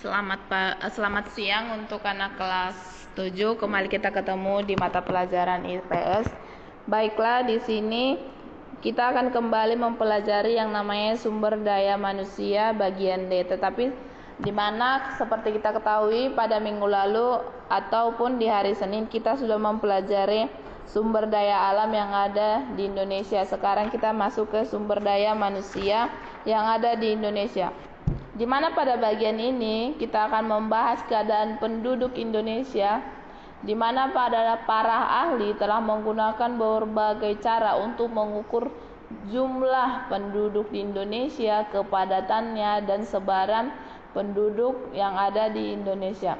Selamat siang untuk anak kelas 7. Kembali kita ketemu di mata pelajaran IPS. Baiklah, di sini kita akan kembali mempelajari yang namanya sumber daya manusia bagian D. Tetapi di mana seperti kita ketahui pada minggu lalu ataupun di hari Senin kita sudah mempelajari sumber daya alam yang ada di Indonesia. Sekarang kita masuk ke sumber daya manusia yang ada di Indonesia. Di mana pada bagian ini kita akan membahas keadaan penduduk Indonesia, di mana para ahli telah menggunakan berbagai cara untuk mengukur jumlah penduduk di Indonesia, kepadatannya, dan sebaran penduduk yang ada di Indonesia.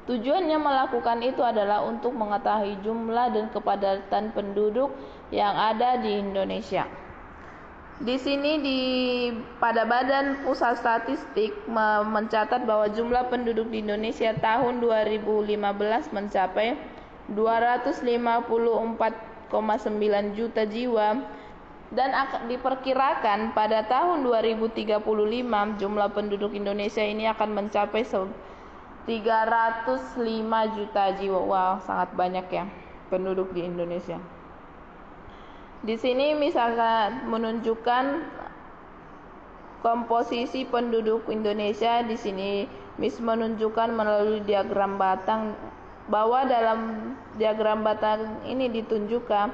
Tujuannya melakukan itu adalah untuk mengetahui jumlah dan kepadatan penduduk yang ada di Indonesia. Di sini pada Badan Pusat Statistik mencatat bahwa jumlah penduduk di Indonesia tahun 2015 mencapai 254,9 juta jiwa dan diperkirakan pada tahun 2035 jumlah penduduk Indonesia ini akan mencapai 305 juta jiwa. Wow, sangat banyak ya penduduk di Indonesia. Di sini misalkan menunjukkan komposisi penduduk Indonesia. Di sini menunjukkan melalui diagram batang bahwa dalam diagram batang ini ditunjukkan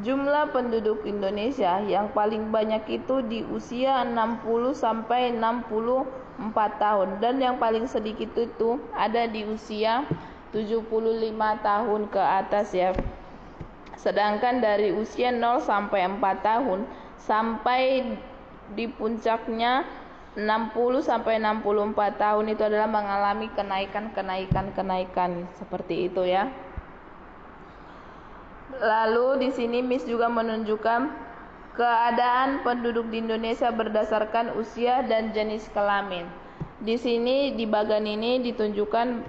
jumlah penduduk Indonesia yang paling banyak itu di usia 60 sampai 64 tahun dan yang paling sedikit itu ada di usia 75 tahun ke atas ya. Sedangkan dari usia 0 sampai 4 tahun sampai di puncaknya 60 sampai 64 tahun itu adalah mengalami kenaikan seperti itu ya. Lalu di sini Miss juga menunjukkan keadaan penduduk di Indonesia berdasarkan usia dan jenis kelamin. Di sini di bagian ini ditunjukkan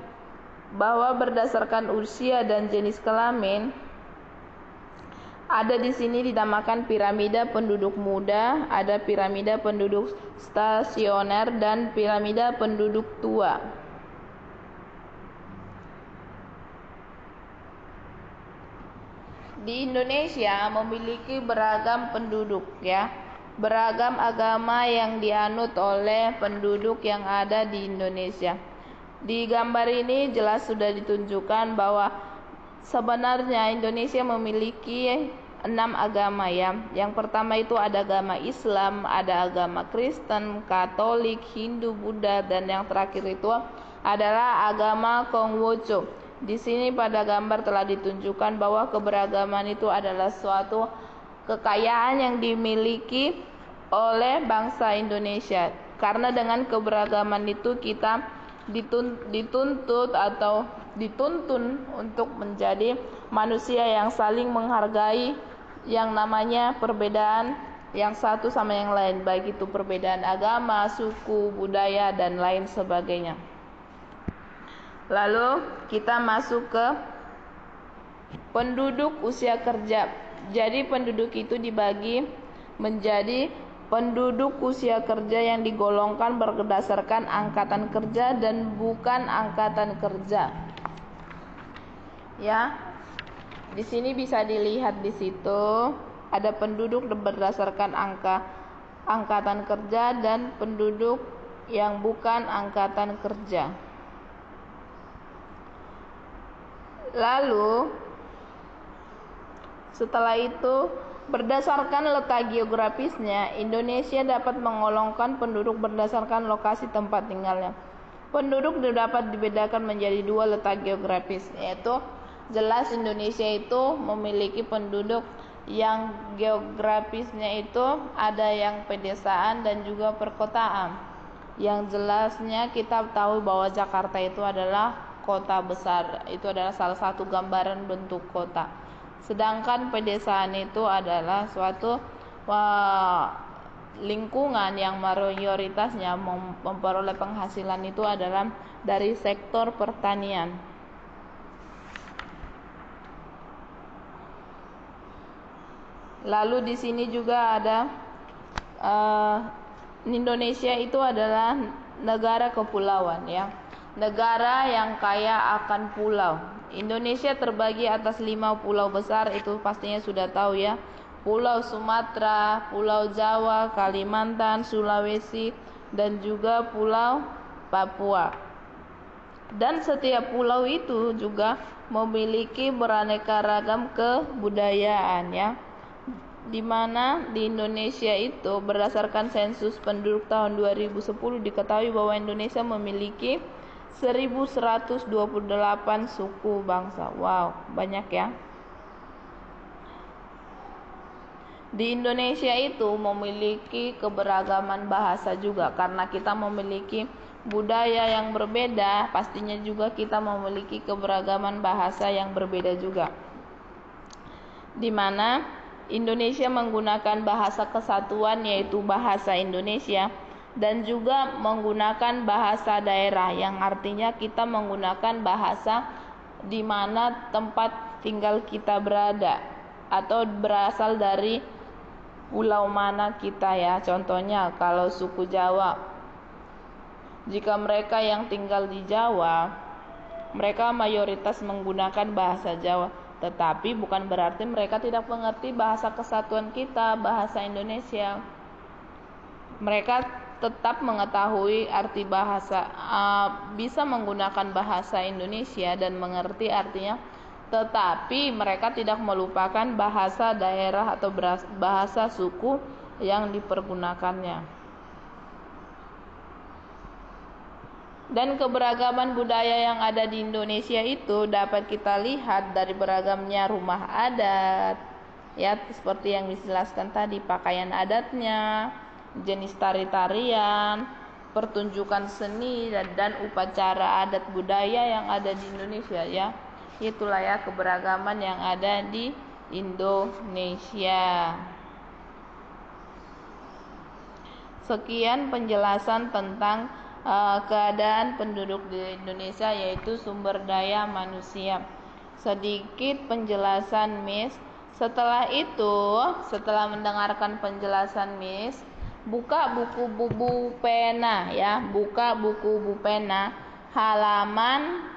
bahwa berdasarkan usia dan jenis kelamin ada di sini dinamakan piramida penduduk muda, ada piramida penduduk stasioner dan piramida penduduk tua. Di Indonesia memiliki beragam penduduk ya, beragam agama yang dianut oleh penduduk yang ada di Indonesia. Di gambar ini jelas sudah ditunjukkan bahwa sebenarnya Indonesia memiliki 6 agama ya. Yang pertama itu ada agama Islam, ada agama Kristen, Katolik, Hindu, Buddha, dan yang terakhir itu adalah agama Konghucu. Di sini pada gambar telah ditunjukkan bahwa keberagaman itu adalah suatu kekayaan yang dimiliki oleh bangsa Indonesia. Karena dengan keberagaman itu kita dituntun untuk menjadi manusia yang saling menghargai yang namanya perbedaan yang satu sama yang lain, baik itu perbedaan agama, suku, budaya, dan lain sebagainya. Lalu kita masuk ke penduduk usia kerja. Jadi penduduk itu dibagi menjadi penduduk usia kerja yang digolongkan berdasarkan angkatan kerja dan bukan angkatan kerja. Ya. Di sini bisa dilihat di situ ada penduduk berdasarkan angkatan kerja dan penduduk yang bukan angkatan kerja. Lalu setelah itu berdasarkan letak geografisnya, Indonesia dapat menggolongkan penduduk berdasarkan lokasi tempat tinggalnya. Penduduk dapat dibedakan menjadi 2 letak geografis, yaitu jelas Indonesia itu memiliki penduduk yang geografisnya itu ada yang pedesaan dan juga perkotaan. Yang jelasnya kita tahu bahwa Jakarta itu adalah kota besar, itu adalah salah satu gambaran bentuk kota. Sedangkan pedesaan itu adalah suatu lingkungan yang mayoritasnya memperoleh penghasilan itu adalah dari sektor pertanian. Lalu di sini juga ada Indonesia itu adalah negara kepulauan ya. Negara yang kaya akan pulau. Indonesia terbagi atas 5 pulau besar, itu pastinya sudah tahu ya. Pulau Sumatera, Pulau Jawa, Kalimantan, Sulawesi, dan juga Pulau Papua. Dan setiap pulau itu juga memiliki beraneka ragam kebudayaan ya. Di mana di Indonesia itu berdasarkan sensus penduduk tahun 2010 diketahui bahwa Indonesia memiliki 1128 suku bangsa. Wow, banyak ya. Di Indonesia itu memiliki keberagaman bahasa juga, karena kita memiliki budaya yang berbeda, pastinya juga kita memiliki keberagaman bahasa yang berbeda juga. Di mana Indonesia menggunakan bahasa kesatuan yaitu bahasa Indonesia, dan juga menggunakan bahasa daerah yang artinya kita menggunakan bahasa di mana tempat tinggal kita berada atau berasal dari pulau mana kita ya. Contohnya kalau suku Jawa, jika mereka yang tinggal di Jawa, mereka mayoritas menggunakan bahasa Jawa. Tetapi bukan berarti mereka tidak mengerti bahasa kesatuan kita, bahasa Indonesia. Mereka tetap mengetahui arti bahasa, bisa menggunakan bahasa Indonesia dan mengerti artinya, tetapi mereka tidak melupakan bahasa daerah atau bahasa suku yang dipergunakannya. Dan keberagaman budaya yang ada di Indonesia itu dapat kita lihat dari beragamnya rumah adat ya, seperti yang dijelaskan tadi, pakaian adatnya, jenis tari-tarian, pertunjukan seni dan upacara adat budaya yang ada di Indonesia ya. Itulah ya keberagaman yang ada di Indonesia. Sekian penjelasan tentang keadaan penduduk di Indonesia, yaitu sumber daya manusia. Sedikit penjelasan Miss. Setelah itu, setelah mendengarkan penjelasan Miss, buka buku pena ya, buka buku pena halaman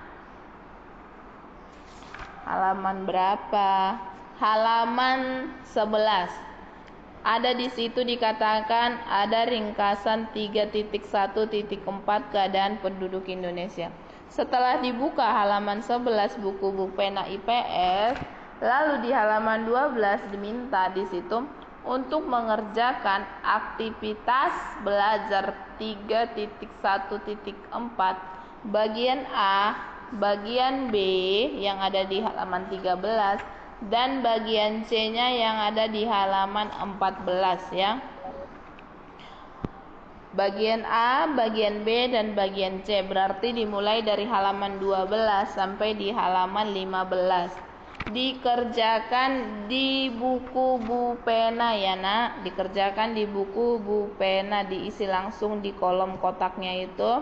berapa? Halaman 11. Ada di situ dikatakan ada ringkasan 3.1.4 keadaan penduduk Indonesia. Setelah dibuka halaman 11 buku pena IPS, lalu di halaman 12 diminta di situ untuk mengerjakan aktivitas belajar 3.1.4 bagian A, bagian B yang ada di halaman 13 dan bagian C-nya yang ada di halaman 14 ya. Bagian A, bagian B, dan bagian C berarti dimulai dari halaman 12 sampai di halaman 15. Dikerjakan di buku pena ya nak, dikerjakan di buku pena, diisi langsung di kolom kotaknya itu.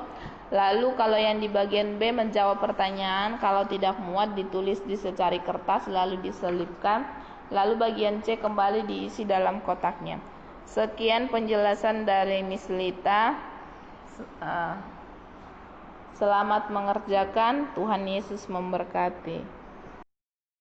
Lalu kalau yang di bagian B menjawab pertanyaan, kalau tidak muat ditulis di secari kertas lalu diselipkan. Lalu bagian C kembali diisi dalam kotaknya. Sekian penjelasan dari Miss Lita. Selamat mengerjakan, Tuhan Yesus memberkati.